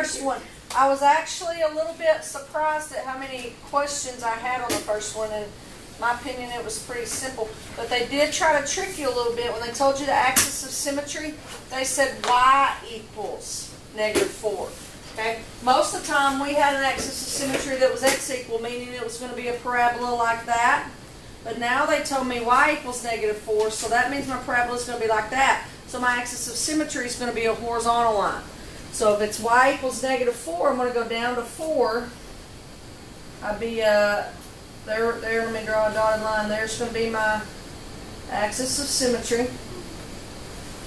first one. I was actually a little bit surprised at how many questions I had on the first one, and in my opinion it was pretty simple. But they did try to trick you a little bit. When they told you the axis of symmetry, they said y equals -4. Okay? Most of the time we had an axis of symmetry that was x equal, meaning it was going to be a parabola like that. But now they told me y equals -4, so that means my parabola is going to be like that. So my axis of symmetry is going to be a horizontal line. So if it's y equals -4, I'm going to go down to 4. I'd be, there, let me draw a dotted line. There's going to be my axis of symmetry.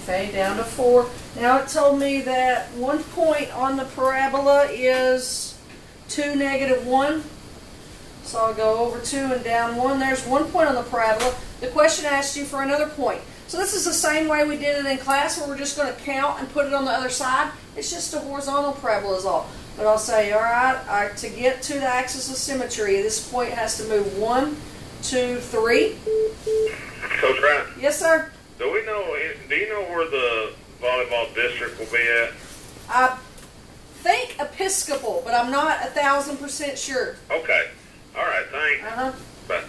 Okay, down to 4. Now it told me that one point on the parabola is 2, -1. So I'll go over 2 and down 1. There's 1 point on the parabola. The question asked you for another point. So this is the same way we did it in class, where we're just going to count and put it on the other side. It's just a horizontal parabola is all. But I'll say, all right, to get to the axis of symmetry, this point has to move 1, 2, 3. Coach Ryan? Yes, sir? Do you know where the volleyball district will be at? I think Episcopal, but I'm not 1,000% sure. Okay. All right, thanks. Uh-huh. Bye.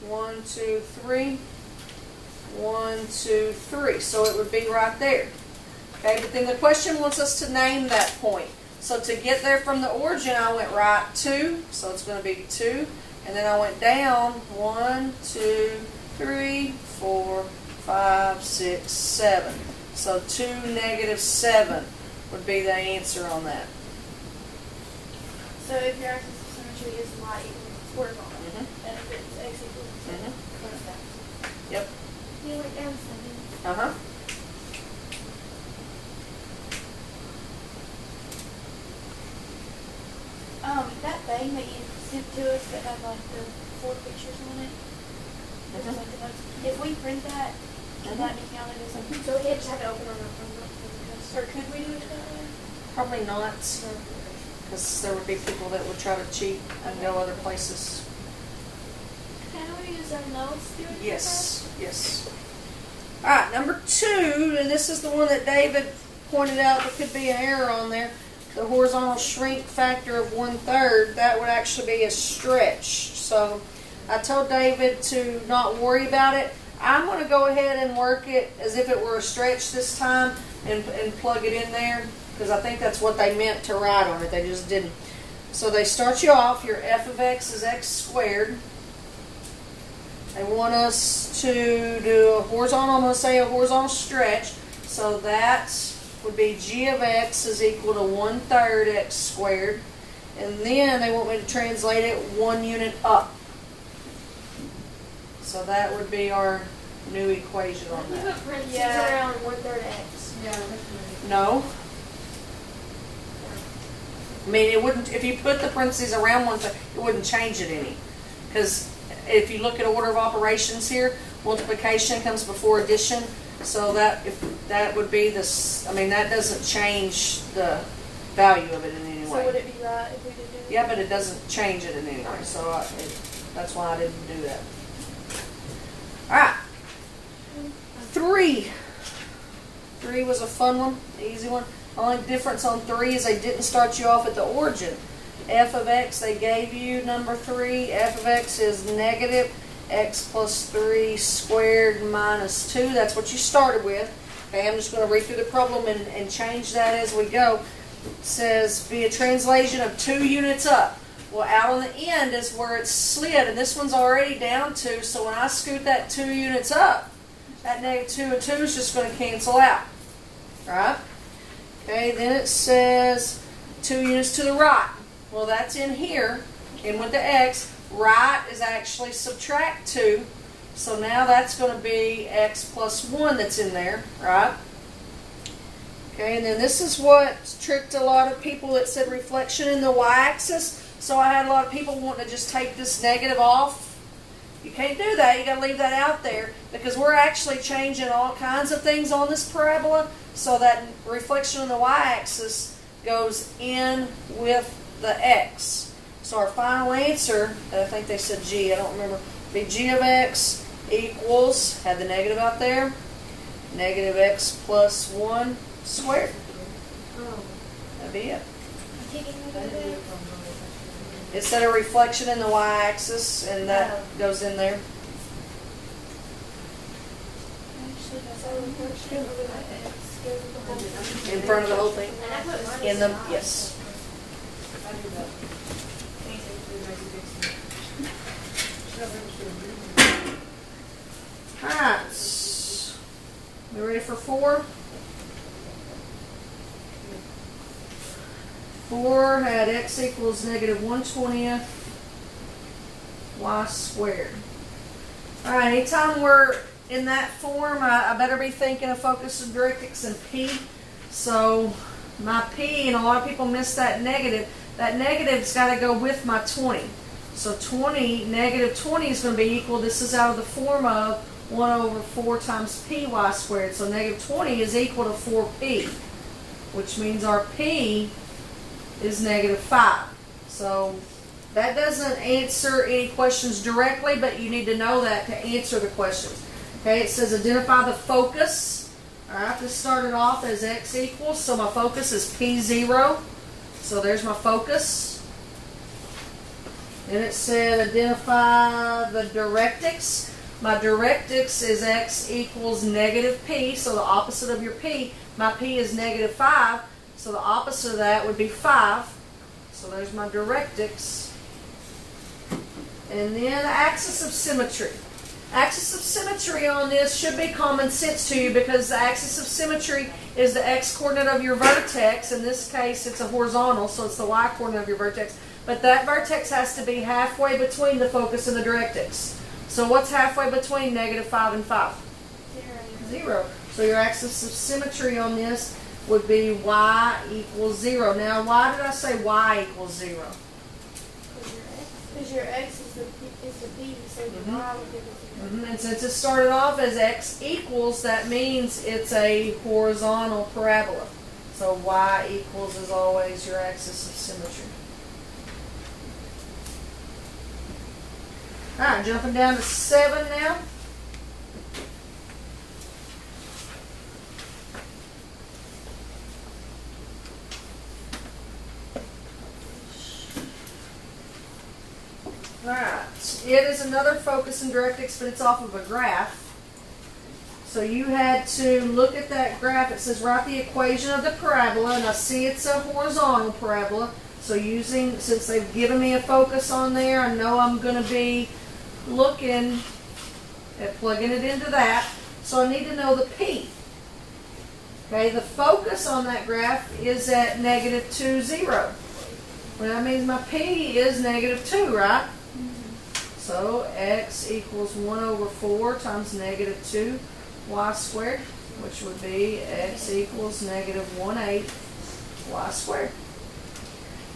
1, 2, 3. 1, 2, 3. So it would be right there. Okay, but then the question wants us to name that point. So to get there from the origin, I went right 2. So it's going to be 2. And then I went down 1, 2, 3, 4, 5, 6, 7. So 2, -7 would be the answer on that. So if your axis of symmetry is y equals horizontal, and if it's x equals Yep. you went down 7. Uh-huh. That thing that you sent to us that had like the 4 pictures on it, if we print that, should that be counted as something? So we just have to open on our phone, or could we do it that way? Probably not, because there would be people that would try to cheat and go other places. Can we use our notes? Yes, yes. All right, number 2, and this is the one that David pointed out there could be an error on there. The horizontal shrink factor of 1/3, that would actually be a stretch. So I told David to not worry about it. I'm going to go ahead and work it as if it were a stretch this time and plug it in there, because I think that's what they meant to write on it. They just didn't. So they start you off, your f of x is x squared. They want us to do a horizontal, I'm going to say a horizontal stretch. So that would be g of x is equal to 1/3 x squared. And then they want me to translate it 1 unit up. So that would be our new equation on You that. put parentheses around 1/3 x. Yeah. No. I mean, it wouldn't, if you put the parentheses around 1/3, it wouldn't change it any. Because if you look at order of operations here, multiplication comes before addition. So that would be this, I mean, that doesn't change the value of it in any way. So would it be right if we did do it? Yeah, but it doesn't change it in any way. So that's why I didn't do that. All right. 3. 3 was a fun one, easy one. The only difference on 3 is they didn't start you off at the origin. F of x, they gave you number 3. F of x is negative x plus 3 squared minus 2. That's what you started with. Okay, I'm just going to read through the problem and change that as we go. It says, be a translation of 2 units up. Well, out on the end is where it's slid, and this one's already down 2, so when I scoot that 2 units up, that -2 and 2 is just going to cancel out. Right? Okay, then it says 2 units to the right. Well, that's in here, and with the x, right is actually subtract 2. So now that's going to be x plus 1 that's in there, right? Okay, and then this is what tricked a lot of people that said reflection in the y-axis. So I had a lot of people wanting to just take this negative off. You can't do that. You got to leave that out there, because we're actually changing all kinds of things on this parabola, so that reflection on the y-axis goes in with the x. So our final answer, I think they said g, I don't remember, be g of x equals, had the negative out there, negative x plus 1 squared. Oh. be it. Taking negative. It said a reflection in the y-axis, and that goes in there. Actually, that's a reflection over the x. Goes with the whole thing. In front of the whole thing. And I put minus In the, five. yes. Alright. We ready for 4? 4 had x equals negative 1/20 y squared. Alright, anytime we're in that form, I better be thinking of focus and directrix and p. So my p, and a lot of people miss that negative. That negative's got to go with my 20. So 20, negative 20 is going to be equal, this is out of the form of 1 over 4 times py squared. So negative 20 is equal to 4p, which means our p is negative 5. So that doesn't answer any questions directly, but you need to know that to answer the questions. Okay, it says identify the focus. Alright, this started off as x equals, so my focus is p0. So there's my focus. Then it said identify the directrix. My directrix is x equals negative p, so the opposite of your p. My p is negative 5, so the opposite of that would be 5. So there's my directrix. And then axis of symmetry. Axis of symmetry on this should be common sense to you, because the axis of symmetry is the x-coordinate of your vertex. In this case, it's a horizontal, so it's the y-coordinate of your vertex. But that vertex has to be halfway between the focus and the directrix. So what's halfway between negative 5 and 5? 0. So your axis of symmetry on this would be y equals 0. Now, why did I say y equals 0? Because your x is the p, so your y would give it 0. And since it started off as x equals, that means it's a horizontal parabola. So y equals is always your axis of symmetry. Alright, jumping down to 7 now. Alright, it is another focus and directrix, but it's off of a graph. So you had to look at that graph. It says write the equation of the parabola, and I see it's a horizontal parabola. So since they've given me a focus on there, I know I'm going to be looking at plugging it into that. So I need to know the p. Okay, the focus on that graph is at negative 2, 0. Well, that means my p is negative 2, right? So x equals 1 over 4 times negative 2 y squared, which would be x equals negative 1/8 y squared.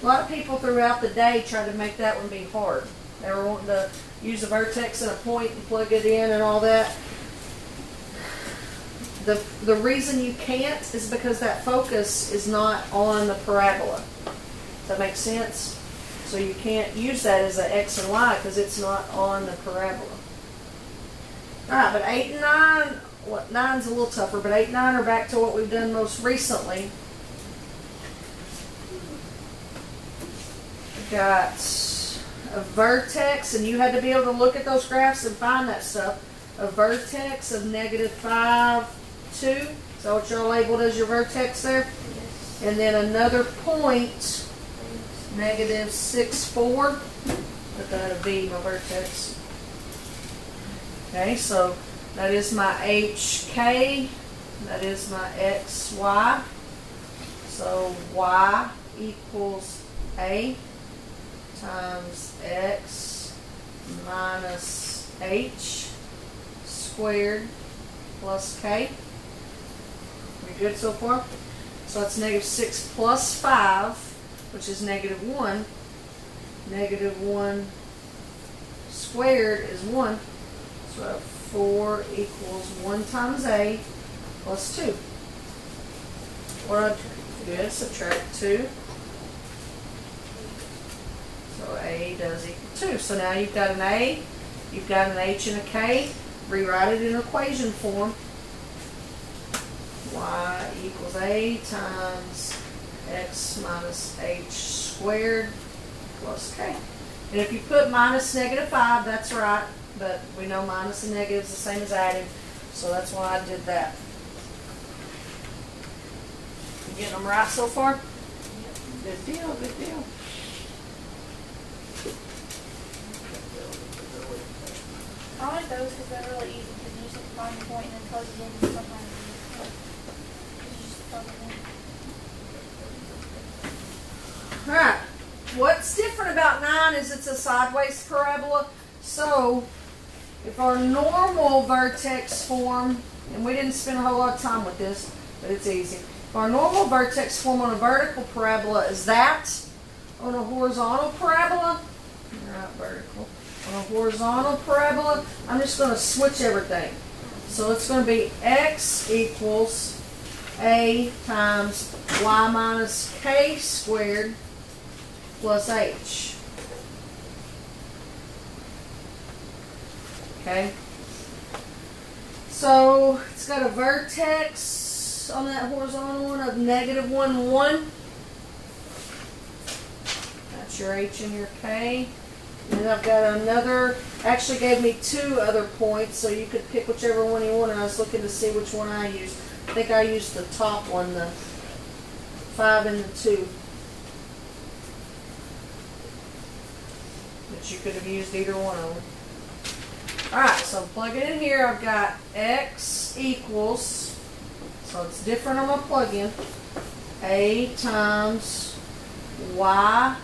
A lot of people throughout the day try to make that one be hard. They were wanting to use a vertex and a point and plug it in and all that. The reason you can't is because that focus is not on the parabola. Does that make sense? So you can't use that as an x and y because it's not on the parabola. Alright, but 8 and 9, 9's a little tougher, but 8 and 9 are back to what we've done most recently. We've got a vertex, and you had to be able to look at those graphs and find that stuff. A vertex of negative 5, 2. Is that what y'all labeled as your vertex there? Yes. And then another point, negative 6, 4. Put that a V, my vertex. Okay, so that is my HK. That is my XY. So Y equals A times X minus H squared plus K. We good so far? So that's negative 6 plus 5, which is negative 1. Negative 1 squared is 1. So 4 equals 1 times A plus 2. What do I do? Good, subtract 2. So A does equal 2. So now you've got an A, you've got an H and a K. Rewrite it in equation form. Y equals A times x minus h squared plus k. And if you put minus -5, that's right, but we know minus and negative is the same as adding, so that's why I did that. You getting them right so far? Good deal, good deal. I like those because they're really easy because you just have to find the point and then plug it in and sometimes you just plug it in. Alright, what's different about 9 is it's a sideways parabola. So, if our normal vertex form, and we didn't spend a whole lot of time with this, but it's easy. If our normal vertex form on a vertical parabola is that, on a horizontal parabola, right, vertical, on a horizontal parabola, I'm just going to switch everything. So it's going to be x equals a times y minus k squared plus h. Okay. So it's got a vertex on that horizontal one of -1, 1. That's your h and your k. And then I've got another, actually gave me 2 other points, so you could pick whichever one you want. And I was looking to see which one I used. I think I used the top one, the 5 and the 2. But you could have used either one of them. Alright, so plug it in here. I've got x equals, so it's different on my plug-in, a times y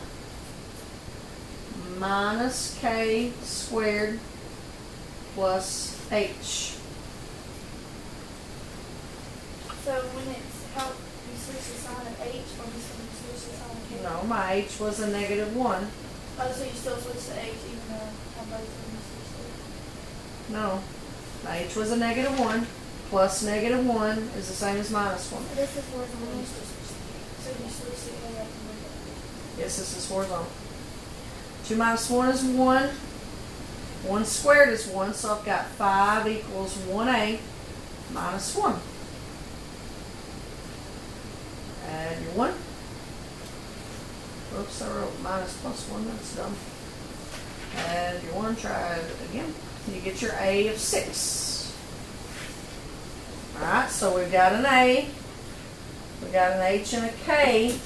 minus k squared plus h. So when it's how you switch the sign of h or you switch the sign of k? No, my h was a -1. Oh, so you still switch to h even though how both of them switch No, my h was a -1 plus -1 is the same as -1. to? This is horizontal. So you switch to a up and Yes, this is horizontal. 2 minus 1 is 1. 1 squared is 1, so I've got 5 equals 1a minus 1. Add your 1. Oops, I wrote minus plus 1, that's dumb. Add your 1, try it again. You get your a of 6. Alright, so we've got an a, we got an h and a k.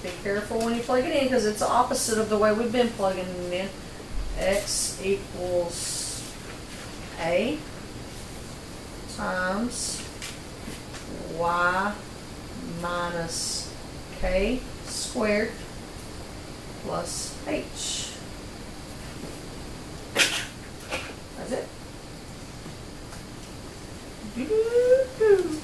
Be careful when you plug it in because it's the opposite of the way we've been plugging it in. X equals a times y minus k squared plus h. That's it. Doo-doo-doo.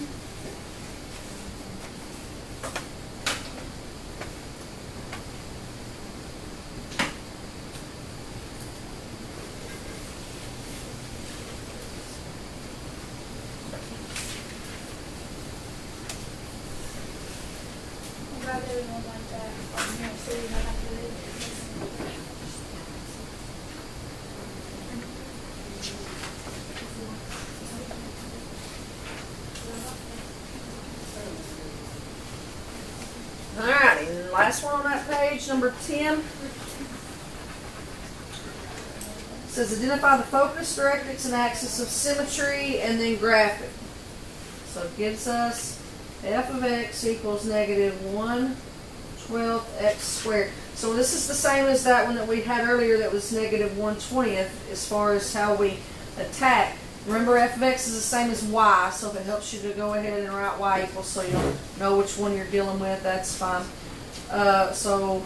Alrighty, and last one on that page, number 10. It says identify the focus, directrix, and axis of symmetry, and then graph it. So it gives us f of x equals -1/12 x squared. So this is the same as that one that we had earlier that was -1/20th as far as how we attack. Remember, f of x is the same as y, so if it helps you to go ahead and write y equals so you'll know which one you're dealing with, that's fine. So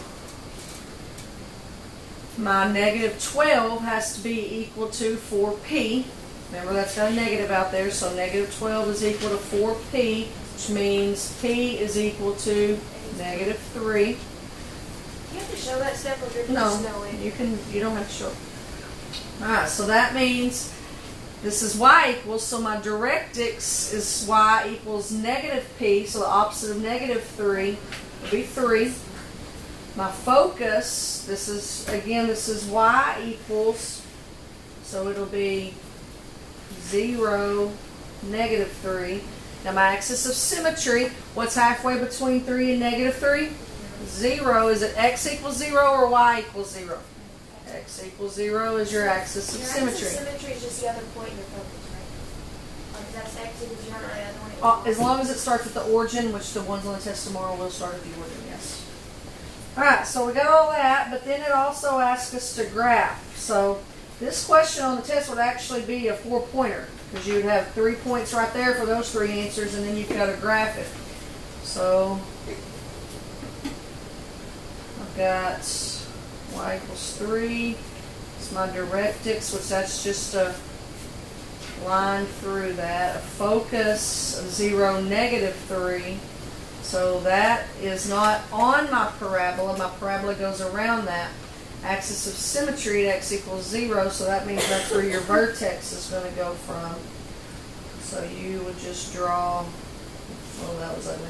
my -12 has to be equal to 4p. Remember, that's got a negative out there, so -12 is equal to 4p, which means p is equal to -3. You have to show that step or you're just No, knowing. you don't have to show. Alright, so that means this is y equals, so my directrix is y equals -p, so the opposite of -3 would be 3. My focus, this is y equals, so it'll be 0, -3. Now my axis of symmetry, what's halfway between 3 and negative 3? 0. Is it x equals 0 or y equals 0? X equals 0 is your axis of symmetry. Your axis of symmetry is just the other point in your focus, right? Like that's x equals 0 or the other one equals As long as it starts at the origin, which the ones on the test tomorrow will start at the origin, yes. Alright, so we got all that, but then it also asks us to graph. So this question on the test would actually be a 4-pointer, because you would have 3 points right there for those 3 answers, and then you've got to graph it. So I've got y equals 3. It's my directrix, which that's just a line through that. A focus of 0, negative 3. So that is not on my parabola. My parabola goes around that. Axis of symmetry at x equals 0, so that means that's where your vertex is going to go from. So you would just draw, oh that was ugly,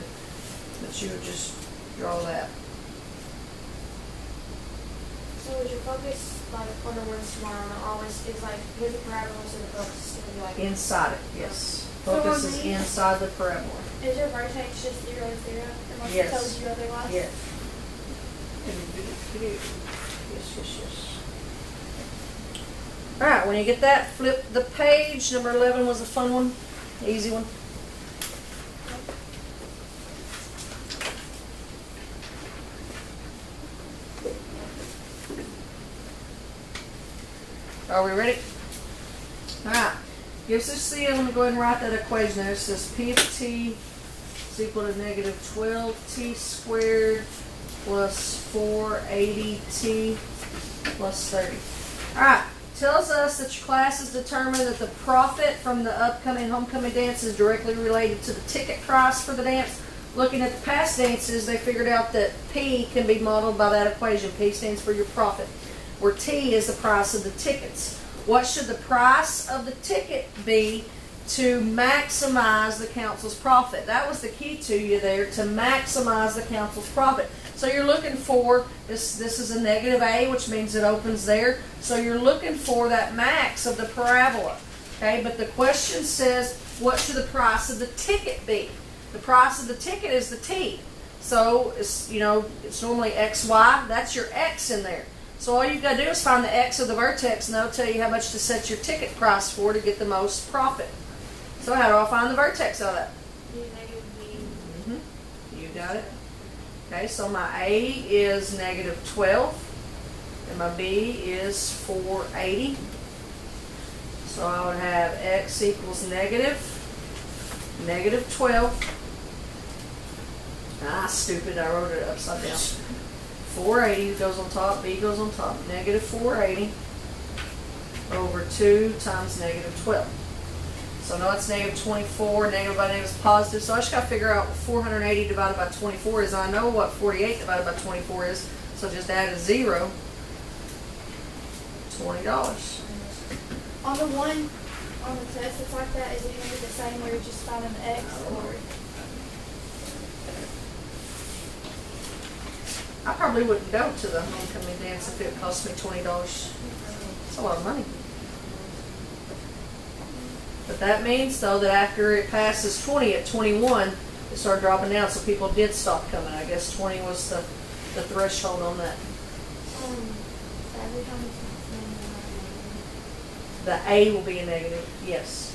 but you would just draw that. So is your focus, like on the words tomorrow, always is like, here's the parabola, so the focus is going to be like... Inside it, yes. Focus is inside the parabola. Is your vertex just 0, 0? Unless Yes. it tells you otherwise? Yes. Yes. Alright, when you get that, flip the page. Number 11 was a fun one, easy one. Are we ready? Alright, gives us the, I'm going to go ahead and write that equation there. It says P of t is equal to negative 12t squared plus 480t plus 30. Alright, tells us that your class has determined that the profit from the upcoming homecoming dance is directly related to the ticket price for the dance. Looking at the past dances, they figured out that P can be modeled by that equation. P stands for your profit, where T is the price of the tickets. What should the price of the ticket be to maximize the council's profit? That was the key to you there, to maximize the council's profit. So you're looking for, this is a negative A, which means it opens there. So you're looking for that max of the parabola. Okay, but the question says, what should the price of the ticket be? The price of the ticket is the T. So it's, it's normally XY. That's your X in there. So all you've got to do is find the X of the vertex, and that'll tell you how much to set your ticket price for to get the most profit. So how do I find the vertex of that? You got it. Okay, so my A is negative 12, and my B is 480. So I would have X equals negative 12. Ah, stupid, I wrote it upside down. 480 goes on top, B goes on top, negative 480 over 2 times negative 12. So now it's negative 24, negative by negative is positive, so I just got to figure out what 480 divided by 24 is. I know what 48 divided by 24 is, so just add a 0, $20. On the one, on the test it's like that, is it going to be the same where you're just finding the X, or? I probably wouldn't go to the homecoming dance if it cost me $20. That's a lot of money. But that means, though, that after it passes 20 at 21, it started dropping down, so people did stop coming. I guess 20 was the threshold on that. Every time it's The A will be a negative, yes.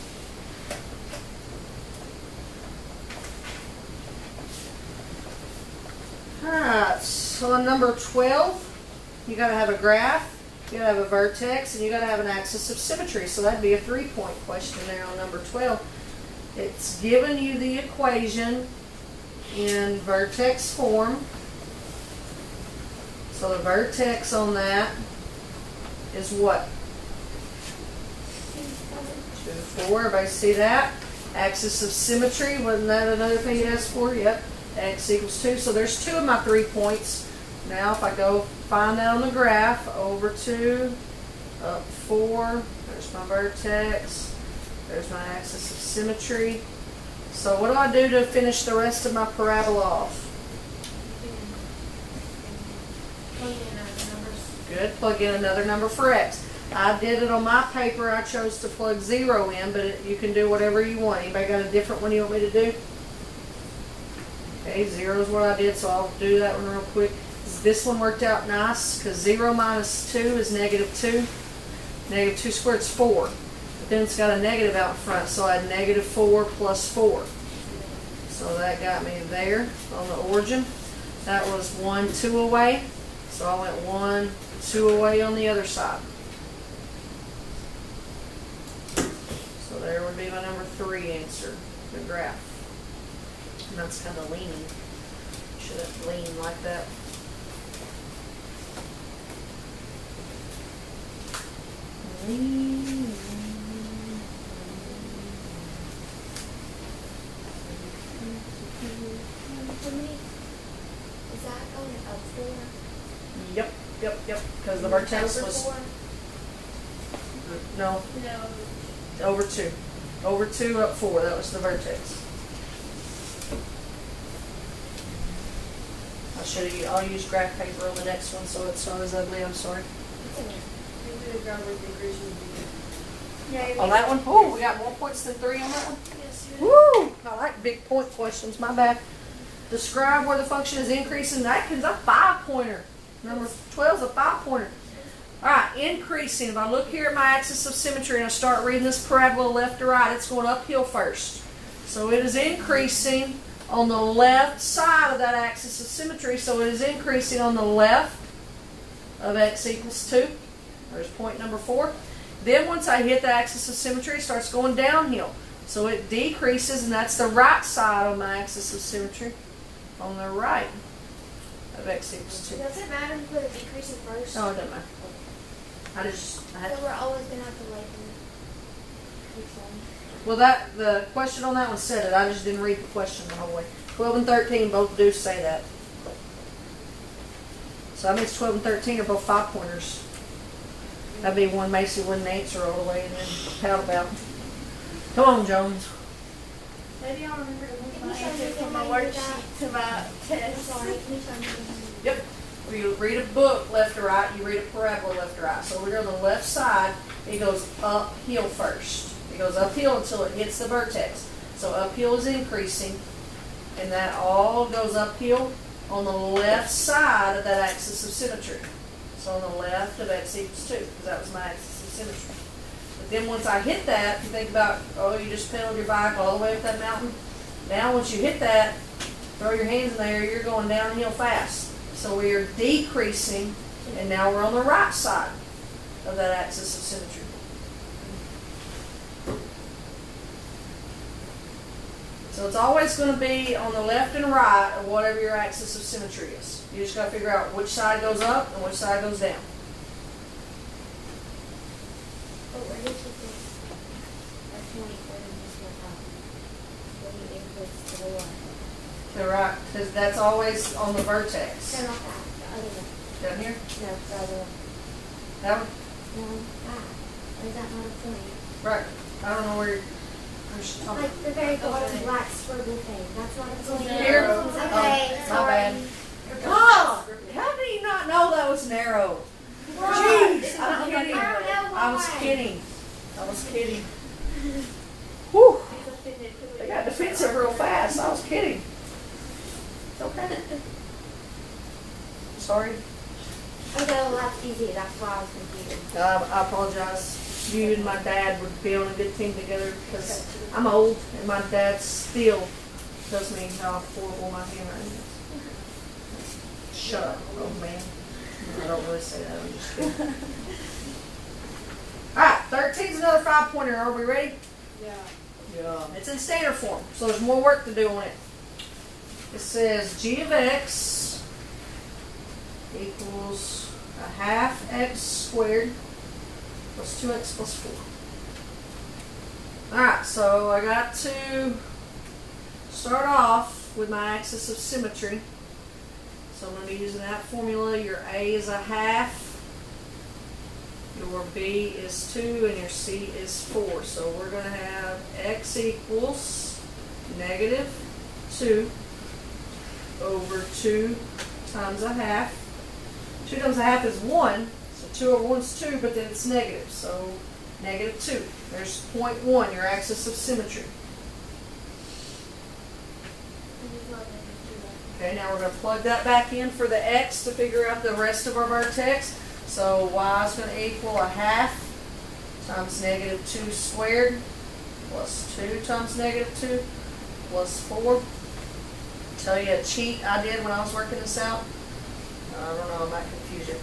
Alright, so on number 12, you got to have a graph, you got to have a vertex, and you got to have an axis of symmetry. So that'd be a 3-point question there on number 12. It's given you the equation in vertex form. So the vertex on that is what? 2, 4. Everybody see that? Axis of symmetry, wasn't that another thing you asked for? Yep. X equals 2. So there's 2 of my 3 points. Now if I go find that on the graph, over 2, up 4, there's my vertex, there's my axis of symmetry. So what do I do to finish the rest of my parabola off? Good, plug in another number for X. I did it on my paper. I chose to plug 0 in, but you can do whatever you want. Anybody got a different one you want me to do? Okay, 0 is what I did, so I'll do that one real quick. This one worked out nice because 0 minus 2 is -2. -2 squared is 4. But then it's got a negative out in front, so I had -4 plus 4. So that got me there on the origin. That was 1, 2 away. So I went 1, 2 away on the other side. So there would be my number 3 answer, the graph. And that's kind of leaning. Should have leaned like that. Lean. Is that going up 4? Yep. Because the vertex Over was 4? no No. over 2. Over 2 up 4. That was the vertex. I'll use graph paper on the next one so it's not as ugly. I'm sorry. Yeah, On that one, oh, we got more points than 3 on that one. Yes, Woo! I like big point questions. My bad. Describe where the function is increasing. That is a 5-pointer. Number 12 is a 5-pointer. All right, increasing. If I look here at my axis of symmetry and I start reading this parabola left to right, it's going uphill first. So it is increasing on the left side of that axis of symmetry. So it is increasing on the left of x equals 2. There's point number 4. Then once I hit the axis of symmetry, it starts going downhill. So it decreases, and that's the right side of my axis of symmetry. On the right of x equals 2. Does it matter if you put a decreasing first? No, it doesn't matter. I had So we're always going to have to label each one. well, the question on that one said it. I just didn't read the question the whole way. 12 and 13 both do say that. So that means 12 and 13 are both 5-pointers. That'd be one Macy wouldn't answer all the way and then pout about. Come on, Jones. Maybe I'll remember to move Can my you show answer me from the my way you do worksheet that? to my I'm test. sorry, can you show me? Yep. Well, you read a book left to right, you read a parabola left to right. So we're on the left side, it goes uphill first. It goes uphill until it hits the vertex. So uphill is increasing, and that all goes uphill on the left side of that axis of symmetry. So on the left of x equals 2, because that was my axis of symmetry. But then once I hit that, if you think about, oh, you just pedaled your bike all the way up that mountain. Now once you hit that, throw your hands in there, you're going downhill fast. So we are decreasing, and now we're on the right side of that axis of symmetry. So it's always going to be on the left and right of whatever your axis of symmetry is. You just got to figure out which side goes up and which side goes down. But where did you put this? Or 24 and just look up. When you increase to the one. The right, because that's always on the vertex. No, not that. The other one. Down here? No, the other one. That one? No, that. Or is that not a point? Right. I don't know where you're talking. Like the very bottom black scribble thing. That's not a point. Here? Okay, Oh, my sorry. bad. Oh, how do you not know that was narrow? Jeez, I'm kidding. I don't know I was why. kidding. I was kidding. Whew. He's offended. They got defensive real fast. I was kidding. It's okay. Sorry. Okay, well that's easy. That's why I was confused. I apologize. You and my dad would be on a good team together because I'm old and my dad still tells me how horrible my handwriting is. Shut up, old man. I don't really say that. I'm just kidding. All right, 13 is another 5-pointer. Are we ready? Yeah. Yeah. It's in standard form, so there's more work to do on it. It says g of x equals a half x squared plus 2x plus 4. Alright, so I got to start off with my axis of symmetry. So I'm going to be using that formula. Your A is a half, your B is 2, and your C is 4. So we're going to have x equals negative 2 over 2 times a half. 2 times a half is 1, So 2 over 1 is 2, but then it's negative, so negative 2. There's 0.1, your axis of symmetry. Okay, now we're going to plug that back in for the x to figure out the rest of our vertex. So y is going to equal a half times negative 2 squared plus 2 times negative 2 plus 4. Tell you a cheat I did when I was working this out. I don't know, I might confuse you.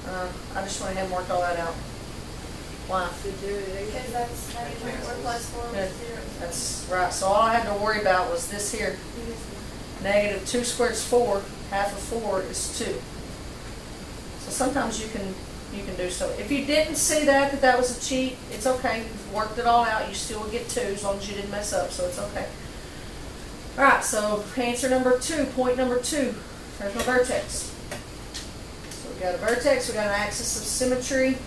I just went ahead and worked all that out. Why? Because that's negative 4 plus 4 Good. is 0. That's right. So all I had to worry about was this here. Negative 2 squared is 4. Half of 4 is 2. So sometimes you can do so. If you didn't see that was a cheat, it's okay. You've worked it all out. You still would get 2 as long as you didn't mess up, so it's okay. All right, so answer number 2, point number 2. There's my vertex. So we got a vertex, we got an axis of symmetry.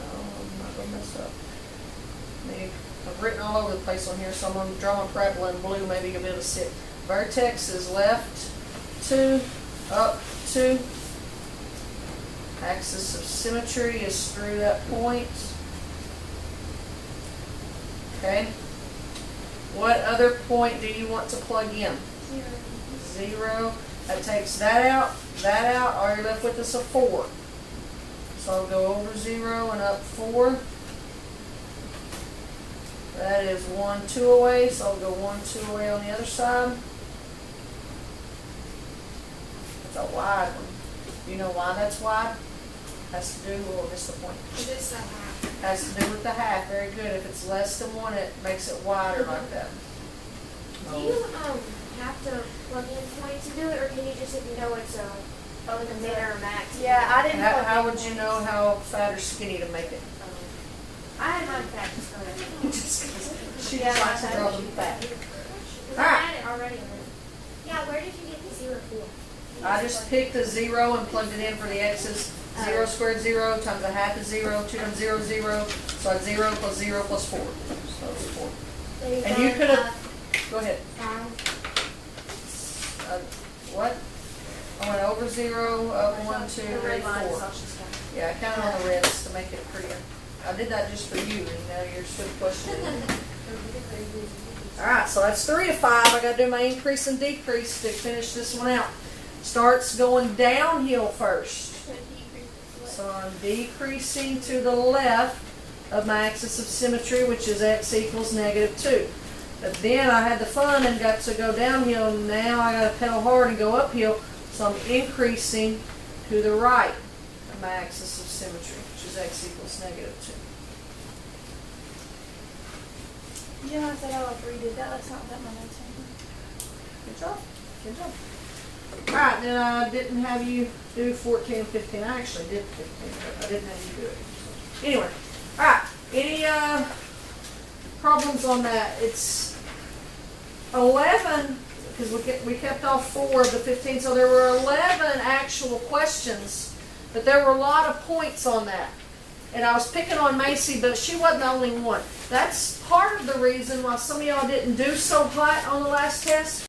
I'm not going to mess up. I've written all over the place on here, so I'm going to draw my parabola in blue. Maybe you'll be able to see it. Vertex is left 2, up 2. Axis of symmetry is through that point. Okay. What other point do you want to plug in? 0. That takes that out. All you're left with is a 4. So I'll go over 0 and up 4. That is 1, 2 away, so I'll go 1, 2 away on the other side. That's a wide one. You know why that's wide? Has to do, well, I missed the point. It's a half. Has to do with the half. Very good. If it's less than 1, it makes it wider like that. Do you have to plug in points to do it, or can you just, if you know it's a min or a max? Yeah, I didn't plug How in would you points. know how fat or skinny to make it? I had mine fat just go ahead. She Yeah, just likes to I draw had them fat. I had it already. Yeah, where did you get the 0 for? I just picked a 0 and plugged it in for the x's. 0 squared 0 times a half is 0, 2 times 0 is 0. So I had 0 plus 0 plus 4. So it's 4. And you could have, go ahead. 5. What? I went over 0, up 1, 2, 3, 4. Yeah, I counted on the reds to make it prettier. I did that just for you, and now you're still questioning. Alright, so that's 3 to 5. I got to do my increase and decrease to finish this one out. Starts going downhill first. So I'm decreasing to the left of my axis of symmetry, which is x equals negative 2. But then I had the fun and got to go downhill, and now I got to pedal hard and go uphill. So I'm increasing to the right of my axis of symmetry, which is x equals negative 2. You know, I said I redid that. That's not that my notes on. Good job. Good job. Alright, then I didn't have you do 14 and 15. I actually did 15, but I didn't have you do it. So, anyway, alright. Any problems on that? It's 11, because we kept off 4 of the 15, so there were 11 actual questions, but there were a lot of points on that. And I was picking on Macy, but she wasn't the only one. That's part of the reason why some of y'all didn't do so hot on the last test.